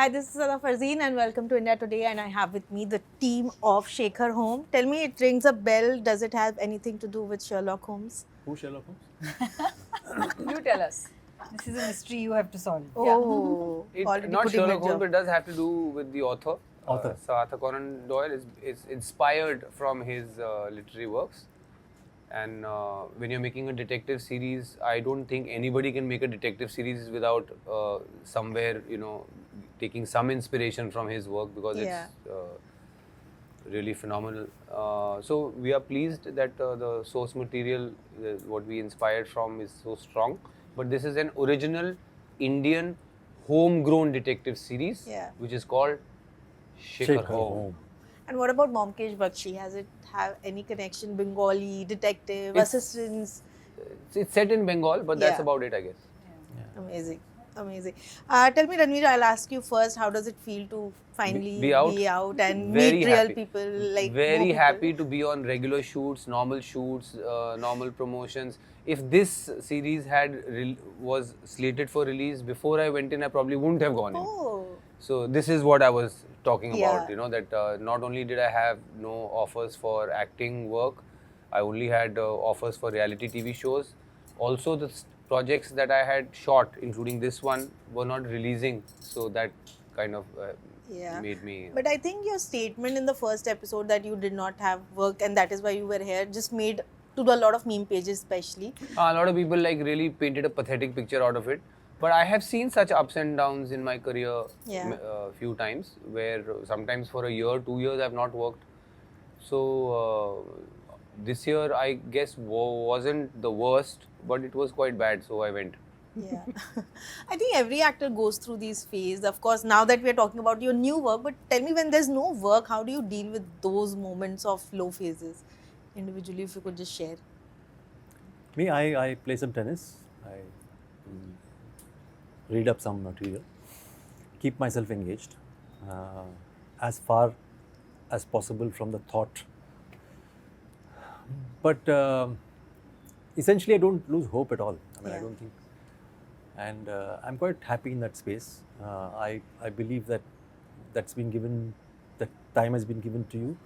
Hi, this is Sada Farzeen and welcome to India Today, and I have with me the team of Shekhar Home. Tell me, it rings a bell. Does it have anything to do with Sherlock Holmes? Who Sherlock Holmes? You tell us. This is a mystery you have to solve. Oh, It, not Sherlock Holmes, but it does have to do with the author. Author. So Arthur Conan Doyle is inspired from his literary works. And when you're making a detective series, I don't think anybody can make a detective series without somewhere, taking some inspiration from his work, because Yeah. it's really phenomenal. So we are pleased that the source material, what we inspired from, is so strong. But this is an original Indian homegrown detective series, Yeah. which is called Shekhar Home. And what about Momkesh Bakshi? Has it have any connection? Bengali, detective, It's- assistants? It's set in Bengal, but that's Yeah. about it, I guess. Amazing. Amazing. Tell me, Ranveer, I'll ask you first, how does it feel to finally Be out. and Very meet real happy. people? Like Very more people? happy to be on regular shoots, normal promotions. If this series was slated for release before I went in, I probably wouldn't have gone in. Oh, So this is what I was talking about. Yeah. That not only did I have no offers for acting work, I only had offers for reality TV shows. Also, the projects that I had shot, including this one, were not releasing. So that kind of yeah. made me. But I think your statement in the first episode that you did not have work and that is why you were here just made to a lot of meme pages, especially. A lot of people really painted a pathetic picture out of it. But I have seen such ups and downs in my career Yeah. few times, where sometimes for a year, 2 years, I've not worked. So this year, I guess, wasn't the worst, but it was quite bad. So I went. Yeah. I think every actor goes through these phases. Of course, now that we're talking about your new work, but tell me, when there's no work, how do you deal with those moments of low phases individually, if you could just share? Me, I play some tennis. I read up some material, keep myself engaged as far as possible from the thought. But essentially, I don't lose hope at all. I mean, I Yeah. don't think. And I'm quite happy in that space. I believe that that time has been given to you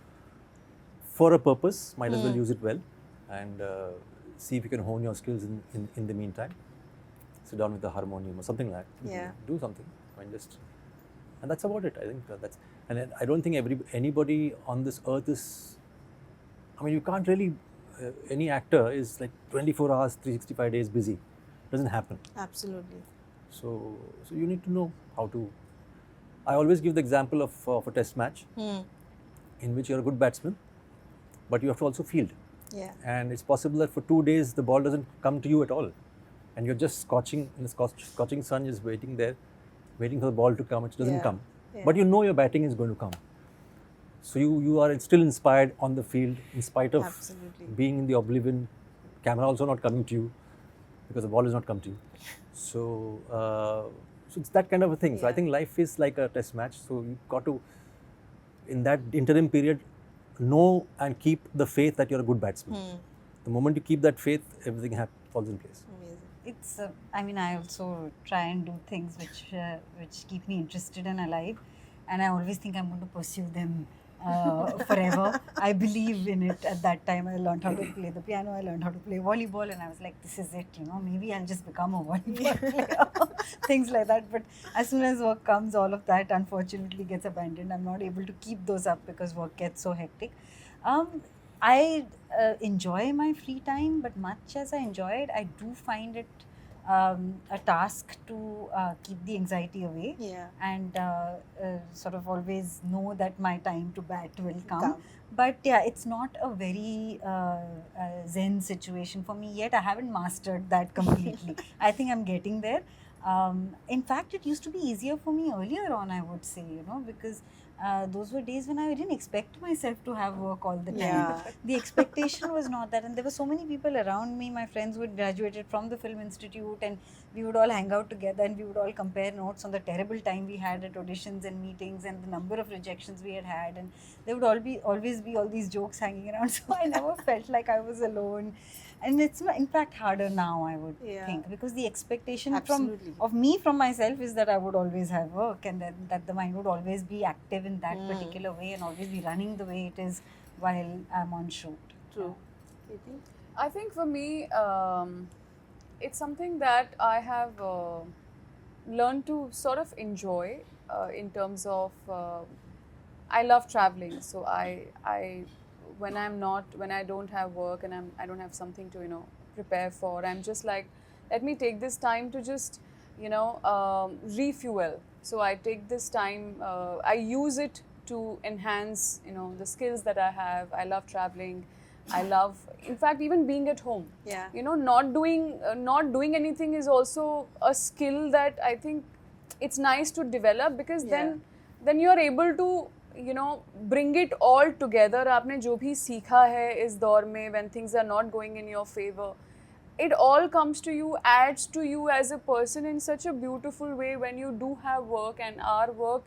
for a purpose. Might as well use it well, and see if you can hone your skills in the meantime. Sit down with the harmonium or something like that. Yeah. Do something. I mean, and that's about it. I think that's, and I don't think anybody on this earth is. I mean, you can't really. Any actor is like 24 hours, 365 days busy. Doesn't happen. Absolutely. So you need to know how to. I always give the example of a test match in which you're a good batsman, but you have to also field. Yeah. And it's possible that for 2 days the ball doesn't come to you at all, and you're just scorching in the scorching sun, just waiting there, waiting for the ball to come. It doesn't Yeah. come, Yeah. but you know your batting is going to come. So you are still inspired on the field in spite of Absolutely. being in the oblivion. Camera also not coming to you because the ball has not come to you. So it's that kind of a thing. So I Yeah. think life is like a test match. So you've got to, in that interim period, know and keep the faith that you're a good batsman. The moment you keep that faith, everything falls in place. Amazing. It's. I mean, I also try and do things which keep me interested and alive, and I always think I'm going to pursue them forever. I believe in it. At that time, I learned how to play the piano. I learned how to play volleyball, and I was like, "This is it. Maybe I'll just become a volleyball player." Things like that. But as soon as work comes, all of that unfortunately gets abandoned. I'm not able to keep those up because work gets so hectic. I enjoy my free time, but much as I enjoy it, I do find it a task to keep the anxiety away Yeah. and sort of always know that my time to bat will come. Come. But yeah, it's not a very zen situation for me yet. I haven't mastered that completely. I think I'm getting there. In fact, it used to be easier for me earlier on, I would say, because those were days when I didn't expect myself to have work all the time. Yeah. The expectation was not that, and there were so many people around me. My friends who had graduated from the Film Institute, and we would all hang out together and we would all compare notes on the terrible time we had at auditions and meetings and the number of rejections we had, and there would always be all these jokes hanging around. So I never felt like I was alone. And it's in fact harder now, I would Yeah. think, because the expectation Absolutely. of me from myself is that I would always have work, and that the mind would always be active in that particular way and always be running the way it is while I'm on shoot. True. Katie? I think for me, it's something that I have learned to sort of enjoy in terms of I love traveling. So when I don't have work and I don't have something to prepare for, I'm just like, let me take this time to just refuel. So I take this time, I use it to enhance the skills that I have. I love traveling. I love, in fact, even being at home. Yeah. Not doing anything is also a skill that I think it's nice to develop, because then you are able to bring it all together. आपने जो भी सीखा है इस दौर में, when things are not going in your favor, it all comes to you, adds to you as a person in such a beautiful way when you do have work. And our work,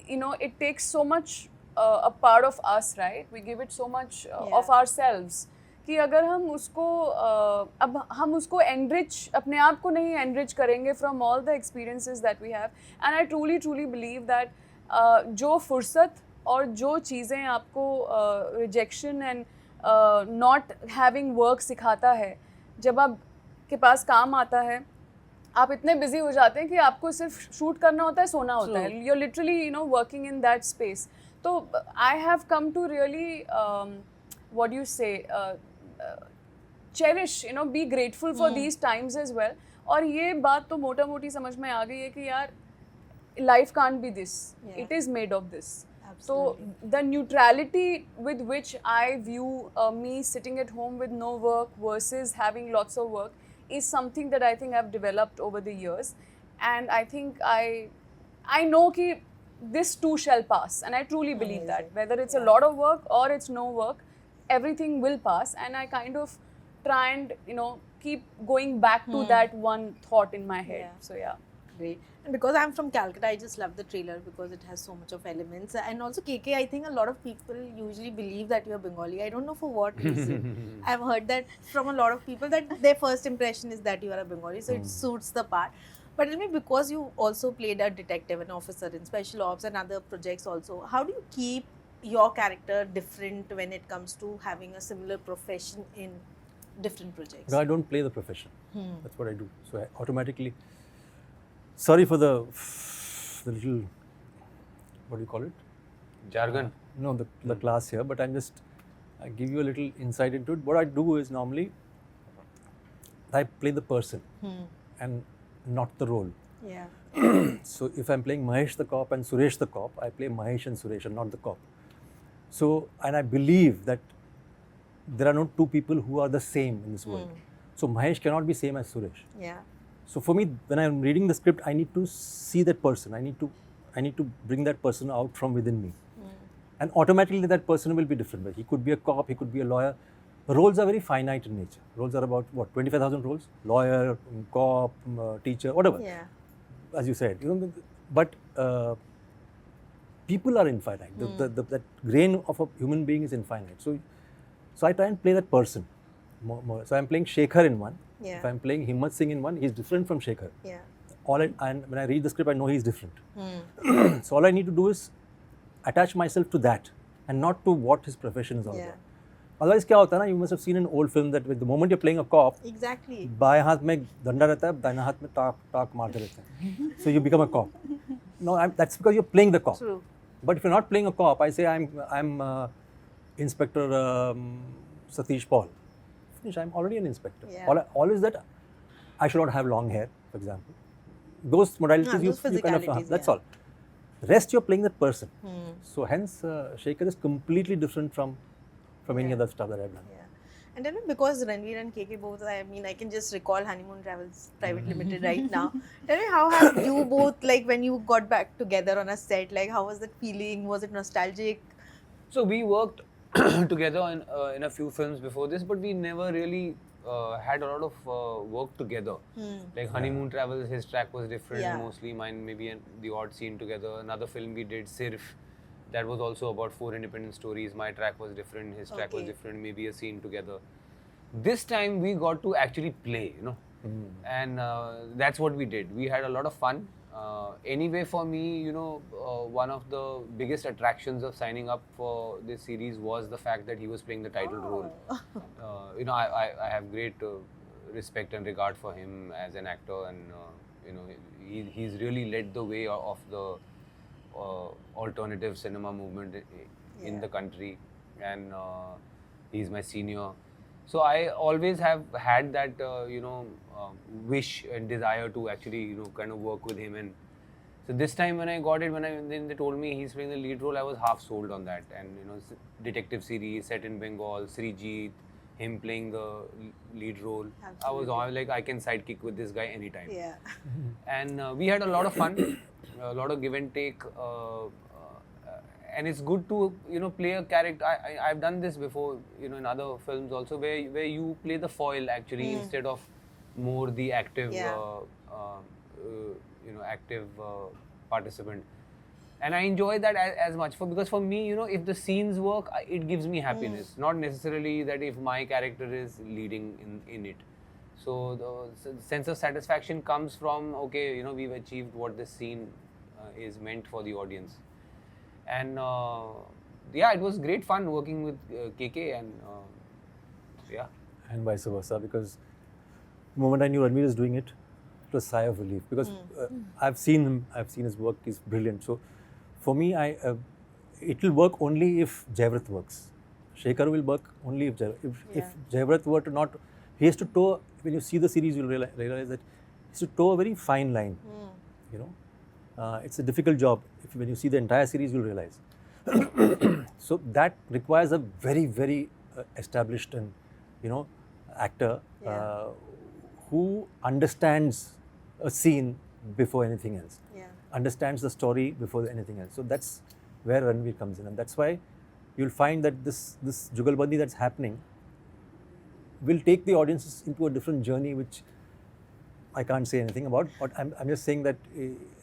it takes so much a part of us, right? We give it so much of ourselves कि अगर हम उसको अब हम उसको enrich, अपने आप को नहीं enrich करेंगे from all the experiences that we have. And I truly believe that जो फुर्सत और जो चीज़ें आपको rejection and not having work सिखाता है, जब आप के पास काम आता है, आप इतने बिजी हो जाते हैं कि आपको सिर्फ शूट करना होता है, सोना होता है. You're literally working in that space. So I have come to really what do you say, cherish, be grateful for these times as well. और ये बात तो मोटा मोटी समझ में आ गई है कि यार life can't be this. It is made of this. Absolutely. So the neutrality with which I view me sitting at home with no work versus having lots of work is something that I think I've developed over the years. And I think I know कि this too shall pass, and I truly believe that. Whether it's a lot of work or it's no work, everything will pass. And I kind of try and keep going back to that one thought in my head. So yeah. Great. And because I'm from Calcutta, I just love the trailer because it has so much of elements. And also KK, I think a lot of people usually believe that you're Bengali. I don't know for what reason. I've heard that from a lot of people that their first impression is that you are a Bengali, so it suits the part. But tell me, because you also played a detective, an officer in special ops and other projects also, how do you keep your character different when it comes to having a similar profession in different projects? No, I don't play the profession. That's what I do. So I automatically, sorry for the little, what do you call it? Jargon. No, the class here, but I give you a little insight into it. What I do is normally, I play the person and not the role. Yeah. So if I'm playing Mahesh the cop and Suresh the cop, I play Mahesh and Suresh and not the cop. So, and I believe that there are no two people who are the same in this world. So Mahesh cannot be same as Suresh. Yeah. So for me, when I'm reading the script, I need to see that person. I need to bring that person out from within me. And automatically that person will be different. He could be a cop, he could be a lawyer. Roles are very finite in nature. Roles are about what, 25,000 roles? Lawyer, cop, teacher, whatever. Yeah. As you said, but people are infinite. That grain of a human being is infinite. So I try and play that person. So I'm playing Shekhar in one. Yeah. If I'm playing Himmat Singh in one, he's different from Shekhar. Yeah. And when I read the script, I know he's different. So all I need to do is attach myself to that and not to what his profession is all about. Otherwise, क्या होता है ना? You must have seen an old film that the moment you're playing a cop, Exactly. बाएं हाथ में डंडा रहता है, दाहिना हाथ में टाक मारते रहते हैं. So you become a cop. No, that's because you're playing the cop. True. But if you're not playing a cop, I say I'm Inspector Satish Paul. Finish. I'm already an inspector. Yeah. All is that I should not have long hair, for example. Those modalities you kind of physicalities, that's yeah. all. Rest you're playing that person. So hence Shekhar is completely different from any other stuff that I've done. Yeah. And then because Ranveer and KK both, I mean, I can just recall Honeymoon Travels Private Limited right now. Tell me, how have you both, like when you got back together on a set, like how was that feeling? Was it nostalgic? So we worked together in a few films before this, but we never really had a lot of work together. Like Honeymoon Travels, his track was different, mostly mine maybe the odd scene together. Another film we did, Sirf, that was also about 4 independent stories. My track was different, his track was different, maybe a scene together. This time we got to actually play, and that's what we did. We had a lot of fun. Anyway, for me, one of the biggest attractions of signing up for this series was the fact that he was playing the title role. I have great respect and regard for him as an actor, and he's really led the way of the alternative cinema movement in the country, and he's my senior. So I always have had that wish and desire to actually kind of work with him. And so this time when I got it, then they told me he's playing the lead role, I was half sold on that. And detective series set in Bengal, Srijit, him playing the lead role. I was like, I can sidekick with this guy anytime. Yeah. And we had a lot of fun, a lot of give and take. And it's good to play a character. I've done this before, in other films also, where you play the foil actually instead of more the active, active participant. And I enjoy that as much because for me, if the scenes work, it gives me happiness. Not necessarily that if my character is leading in it. So the sense of satisfaction comes from we've achieved what this scene is meant for the audience. And it was great fun working with KK, and and vice versa, because the moment I knew Ranveer is doing it, it was a sigh of relief, because I've seen him, I've seen his work, he's brilliant. So for me, it will work only if Jaivrat works. Shekhar will work only if Jaivrat were to not, he has to toe, when you see the series, you'll realize that he has to toe a very fine line, it's a difficult job. When you see the entire series, you'll realize. So that requires a very, very established and actor who understands a scene before anything else, understands the story before anything else. So that's where Ranveer comes in, and that's why you'll find that this Jugalbandi that's happening will take the audiences into a different journey, which I can't say anything about, but I'm just saying that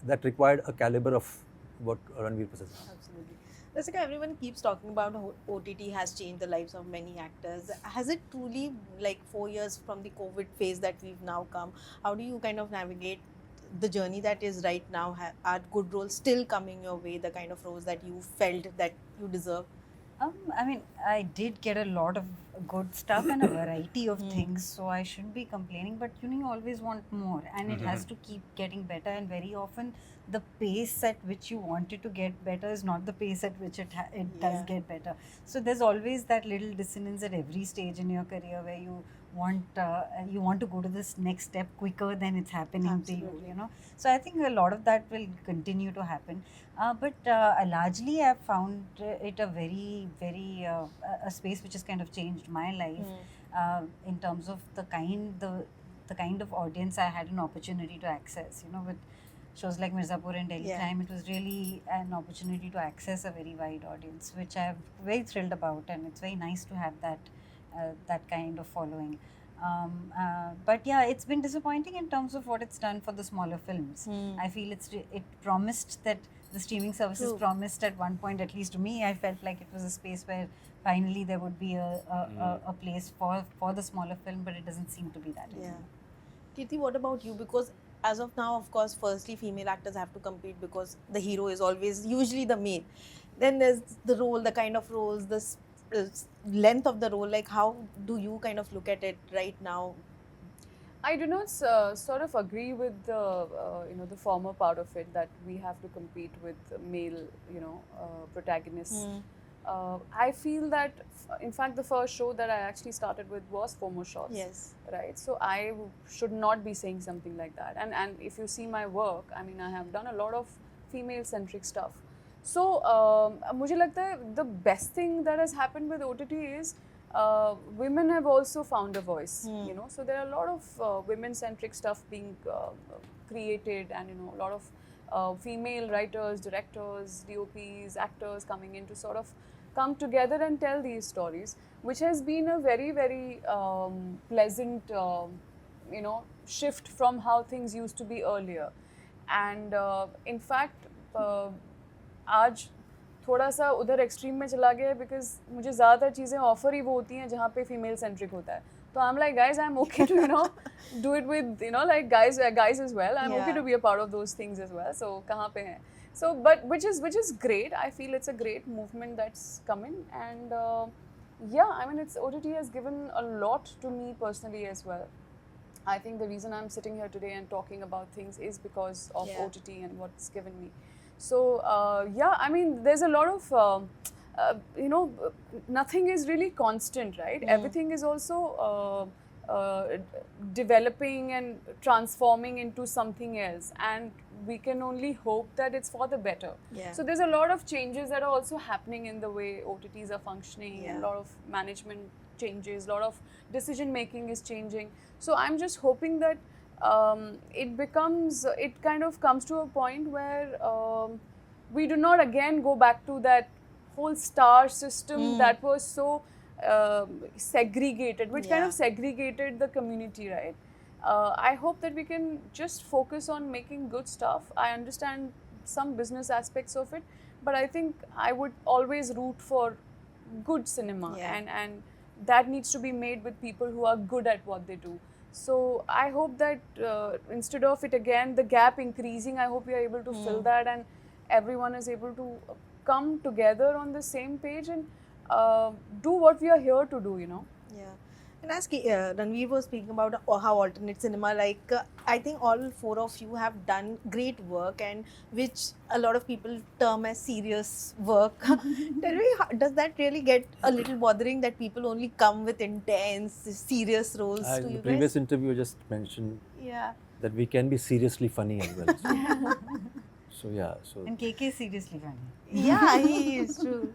that required a caliber of what Ranveer possesses. Absolutely. Rasika, everyone keeps talking about how OTT has changed the lives of many actors. Has it truly, like 4 years from the COVID phase that we've now come, how do you kind of navigate the journey that is right now? Are good roles still coming your way, the kind of roles that you felt that you deserve? I mean, I did get a lot of good stuff and a variety of things, so I shouldn't be complaining, but you always want more, and it has to keep getting better, and very often the pace at which you want it to get better is not the pace at which it does get better. So there's always that little dissonance at every stage in your career where you want to go to this next step quicker than it's happening to you, So I think a lot of that will continue to happen. But largely I've found it a very, very a space which has kind of changed my life in terms of the kind of audience I had an opportunity to access. With shows like Mirzapur and Delhi Crime, it was really an opportunity to access a very wide audience, which I'm very thrilled about, and it's very nice to have that kind of following. But yeah, it's been disappointing in terms of what it's done for the smaller films. I feel it promised that the streaming services promised at one point, at least to me, I felt like it was a space where finally there would be a place for the smaller film, but it doesn't seem to be that anymore. Kirti, what about you? Because as of now, of course, firstly, female actors have to compete because the hero is always usually the male. Then there's the role, the kind of roles, the length of the role. Like, how do you kind of look at it right now? I do not sort of agree with the the former part of it, that we have to compete with male protagonists. I feel that, in fact, the first show that I actually started with was FOMO Shots. Yes. Right. So I should not be saying something like that. And if you see my work, I mean, I have done a lot of female-centric stuff. So मुझे लगता है the best thing that has happened with OTT is women have also found a voice. So there are a lot of women-centric stuff being created, and a lot of female writers, directors, DOPs, actors coming in to sort of come together and tell these stories, which has been a very, very pleasant shift from how things used to be earlier. And in fact आज थोड़ा सा उधर extreme में चला गया है, because मुझे ज़्यादातर चीज़ें ऑफर ही वो होती हैं जहाँ पे फीमेल सेंट्रिक होता है. So I'm like, guys, I'm okay to, do it with, like guys as well. I'm okay Yeah. to be a part of those things as well. So, kahan pe hai? So, but which is great. I feel it's a great movement that's coming, and yeah, I mean, OTT has given a lot to me personally as well. I think the reason I'm sitting here today and talking about things is because of Yeah. OTT and what it's given me. So yeah, I mean, there's a lot of nothing is really constant, right? Everything is also developing and transforming into something else, and we can only hope that it's for the better. Yeah. So there's a lot of changes that are also happening in the way OTTs are functioning, Yeah. and a lot of management changes, a lot of decision making is changing. So I'm just hoping that it kind of comes to a point where we do not again go back to that whole star system that was so segregated, which kind Yeah. of segregated the community, right? I hope that we can just focus on making good stuff. I understand some business aspects of it, but I think I would always root for good cinema, Yeah. and that needs to be made with people who are good at what they do. So I hope that instead of it again, the gap increasing, I hope we are able to fill that, and everyone is able to come together on the same page and do what we are here to do, Yeah. And as Ranveer was speaking about how alternate cinema, like I think all four of you have done great work, and which a lot of people term as serious work. Tell me, does that really get a little bothering that people only come with intense, serious roles to In the you previous guys? interview, I just mentioned Yeah. that we can be seriously funny as well. So yeah, so And KK is seriously funny. Yeah, he is true.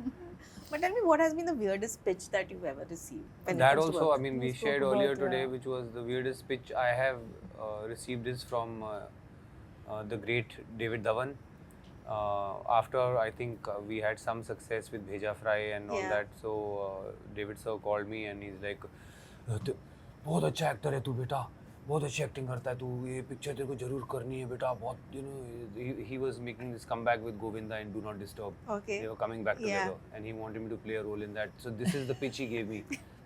But tell me, what has been the weirdest pitch that you've ever received? When it That comes to also, work? I mean, We we spoke shared about, earlier today, yeah. which was the weirdest pitch I have received is from the great David Dhawan. After I think we had some success with Bheja Fry and all Yeah. that, so David sir called me and he's like, बहुत अच्छा actor है तू बेटा, बहुत अच्छी acting करता है तू, ये पिक्चर तेरे को जरूर करनी है बेटा, बहुत he was making this comeback with Govinda and Do Not Disturb. Okay. They were coming back Yeah. together and he wanted me to play a role in that. So this is the pitch he gave me.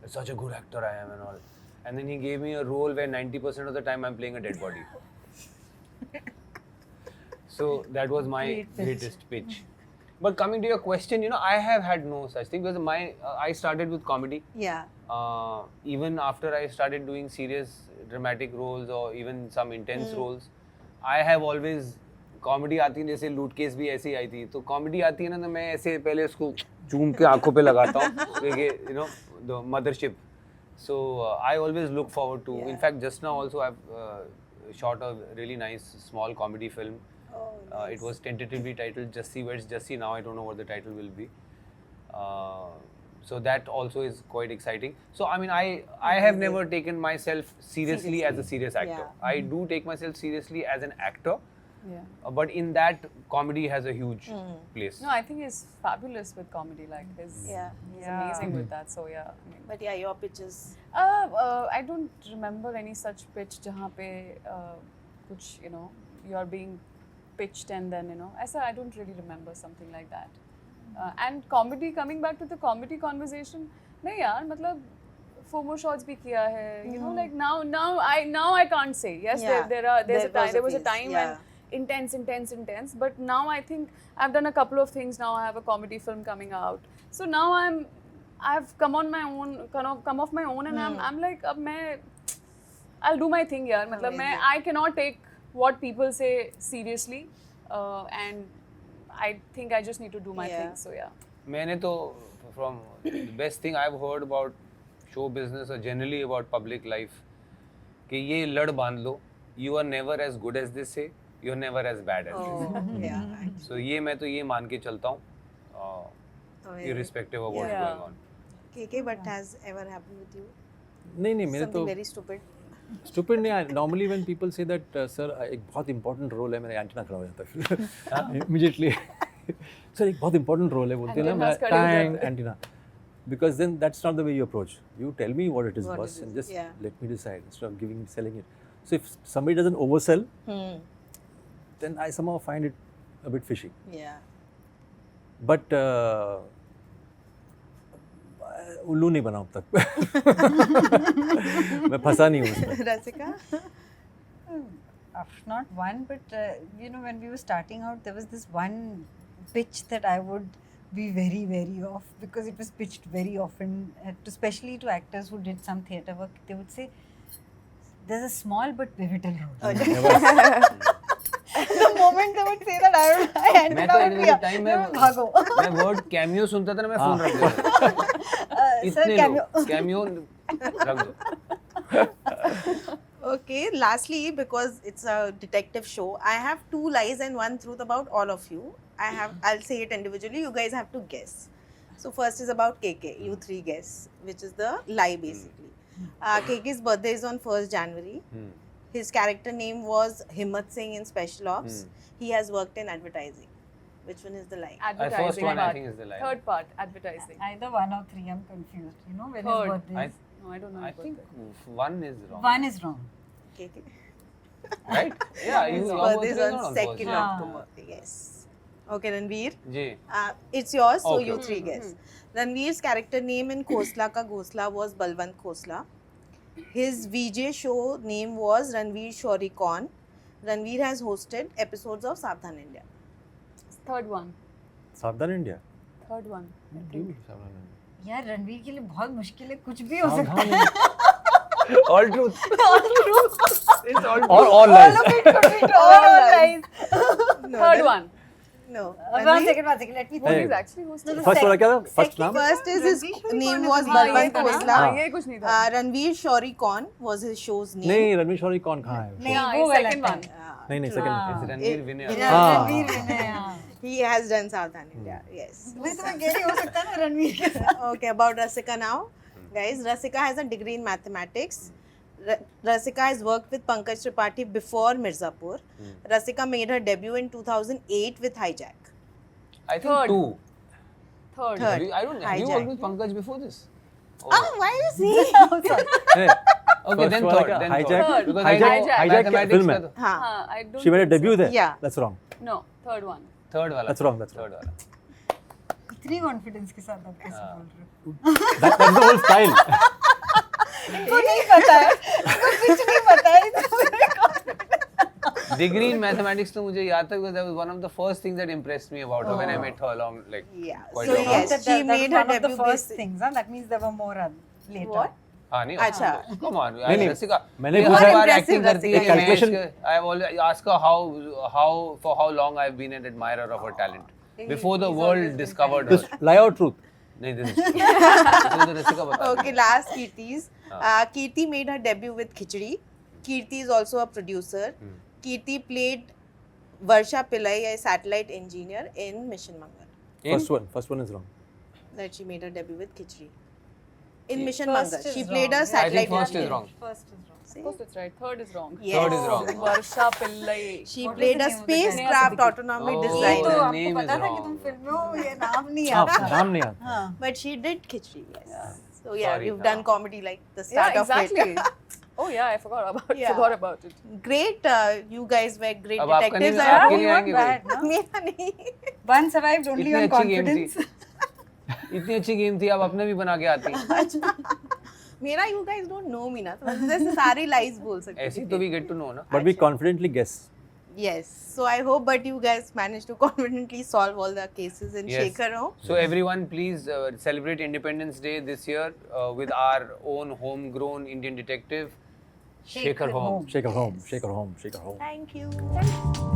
Such a good actor I am and all. And then he gave me a role where 90% of the time I'm playing a dead body. So that was my greatest pitch. But coming to your question, I have had no such thing because I started with comedy. Yeah. Even after I started doing serious dramatic roles or even some intense roles, I have always comedy आती है जैसे लूट case भी ऐसी आई थी तो comedy आती है ना तो मैं ऐसे पहले उसको चूम के आंखों पे लगाता हूँ the mothership so I always look forward to in fact just now also I've shot a really nice small comedy film. It was tentatively titled Jussie Weds Jussie. Now I don't know what the title will be. So that also is quite exciting. So I mean, I have never taken myself seriously as a serious actor. Yeah. I do take myself seriously as an actor, Yeah. but in that comedy has a huge place. No, I think he's fabulous with comedy. Like he's amazing with that. So yeah. I mean, But yeah, your pitches. I don't remember any such pitch जहाँ पे कुछ you are being pitched and then ऐसा I don't really remember something like that. And comedy, coming back to the comedy conversation, नहीं यार मतलब FOMO shots भी किया है. Like now I can't say yes. Yeah. There was a phase, time when intense. But now I think I've done a couple of things. Now I have a comedy film coming out. So now I've come on my own, come off my own, and I'm like, अब मैं I'll do my thing यार. मतलब I cannot take what people say seriously, and I think I just need to do my thing. So yeah. मैंने तो from the best thing I've heard about show business or generally about public life कि ये लड़ बांध लो. You are never as good as they say. You are never as bad as they say. Yeah. So मैं तो ये मान के चलता हूँ, irrespective of what's Yeah. going on. KK, but has ever happened with you? नहीं मेरे Something तो very stupid. stupid नहीं. Normally when people say that sir एक बहुत important role है मेरा एंटीना खड़ा हो जाता है फिर immediately sir एक बहुत important role है बोलते हैं ना मैं Antennas खड़े हो टांग जाते हैं. Antenna because then that's not the way you approach. You tell me what it is, What boss, it is, and just yeah. let me decide instead of selling it. So if somebody doesn't oversell, then I somehow find it a bit fishy. Yeah. But उल्लू नहीं बना अब तक. मैं फंसा नहीं हूँ उसमें. Rasika? Not one, but when we were starting out, there was this one pitch that I would be very wary of because it was pitched very often, especially to actors who did some theatre work. They would say, "There's a small but pivotal role." The moment they would say that, I ended मैं up तो एक time में भागो. मैं word cameo सुनता था ना, मैं फोन रख देता. Sir, cameo. कैमियो रख दो. Okay, lastly, because it's a detective show, I have 2 lies and 1 truth about all of you. I'll say it individually. You guys have to guess. So first is about KK. You 3 guess, which is the lie basically. KK's birthday is on 1st January. His character name was Himmat Singh in Special Ops. He has worked in advertising. Which one is the lie? Advertising First one I part. think is the lie. Third part, advertising. Either 1 or 3. I'm confused. When his Third. birthday is. No, I don't know. I his think birthday. one is wrong. 1 is wrong. KK. Right? Yeah, His your birthday is birthday on not 2nd first. October. Yes. Okay, Ranveer. जी. It's yours, so Okay, you okay. 3 guess. Ranveer's character name in Khosla Ka Ghosla was Balwant Khosla. His VJ show name was Ranveer Shauri Kaun. Ranveer has hosted episodes of Savdhan India. Third one. सावधान India. Third one. यार रणवीर के लिए बहुत मुश्किल है, कुछ भी हो सकता है. All truth. It's all truth. Or all lies. All lies. No, Third one. No. One Ranveer? second, let me What Hey. is actually hosted? First वाला क्या था? First नाम? First is his name was हाँ, ये Balwant था ना? Khosla. हाँ, ये कुछ नहीं था. Ranveer Shauri Kaun was his show's name. नहीं, रणवीर शौरी कौन कहाँ है? नहीं, हाँ, वो ये गलत second है. one. नहीं सेकंड. It's Ranveer Vinay. हाँ. रणवीर विनय, हाँ. He has done Savdhan India. Yes. मैं तो मैं कह रही हो सकता है ना रणवीर के साथ. Okay, about Rasika now. Guys, Rasika has a degree in mathematics. Rasika has worked with Pankaj Tripathi before Mirzapur. Rasika made her debut in 2008 with Hijack. I think Third. 2. Third. Have you worked Hijack. with Pankaj before this? Oh, why is he? Okay, then वाला third. क्या? Then Hijack. third. Because Hijack. Hijack. Hijack क्या mathematics film है? का तो- हाँ. हाँ, I don't She made a think debut so. there. Yeah. That's wrong. No, third one. Third वाला. That's wrong. That's wrong. Third वाला. इतनी कॉन्फिडेंस के साथ आप कैसे बोल रहे हो? That's the whole style. इनको नहीं पता है, इनको कुछ नहीं पता है. Degree in mathematics तो मुझे याद था because that was one of the first things that impressed me about her when I met her along like Yeah. quite So long yes, ago. she made her one of the debut. first basi- things, huh? That means there were more later. What? हाँ नहीं अच्छा. come on नहीं, रसिका मैंने ये पूछा- हर बार Impressive acting करती है Rasika. Calculation- I have always asked her how long I've been an admirer of her talent before the world discovered her. This lie or truth? नहीं this is true. This is the रसिका बता Okay, last Kirti's. Kirti made her debut with Khichdi. Kirti is also a producer. Kirti played Varsha Pillai, a satellite engineer in Mission Mangal. First one is wrong. That she made her debut with Khichdi. In Mission First Mangal. is She played wrong. a Yeah. I think satellite first is engineer. wrong. First is wrong. See? Of course it's right. Third is wrong. Yes. Third is wrong. Varsha Pillai. She What played was a the name of the spacecraft guy? autonomy Oh, ये designer. तो the आपको name पता is था कि wrong. तुम film में हो, ये नाम नहीं हाँ, आता. नाम नहीं आता. हाँ. But she did Khichdi, yes. So yeah, Sorry, you've हाँ. done comedy like the start Yeah, of exactly. it. Oh yeah, I forgot about Yeah. it. Great, you guys were great अब आपका नहीं detectives. है, आपके I लिए not आएंगे कोई? bad, no? मेरा नहीं. One survived only इतनी on अच्छी गेम थी confidence. इतनी अच्छी गेम थी आप अपने भी बना के आती मेरा you guys don't know me ना, तो जैसे सारी lies बोल सकते ऐसी तो भी गेट टू नो ना But we confidently guess. Yes, so I hope but you guys managed to confidently solve all the cases in Yes. Shekhar Home. So everyone, please celebrate Independence Day this year with our own homegrown Indian detective, Shekhar Home. Shake her home. Shake her home. Shake her home. Thank you.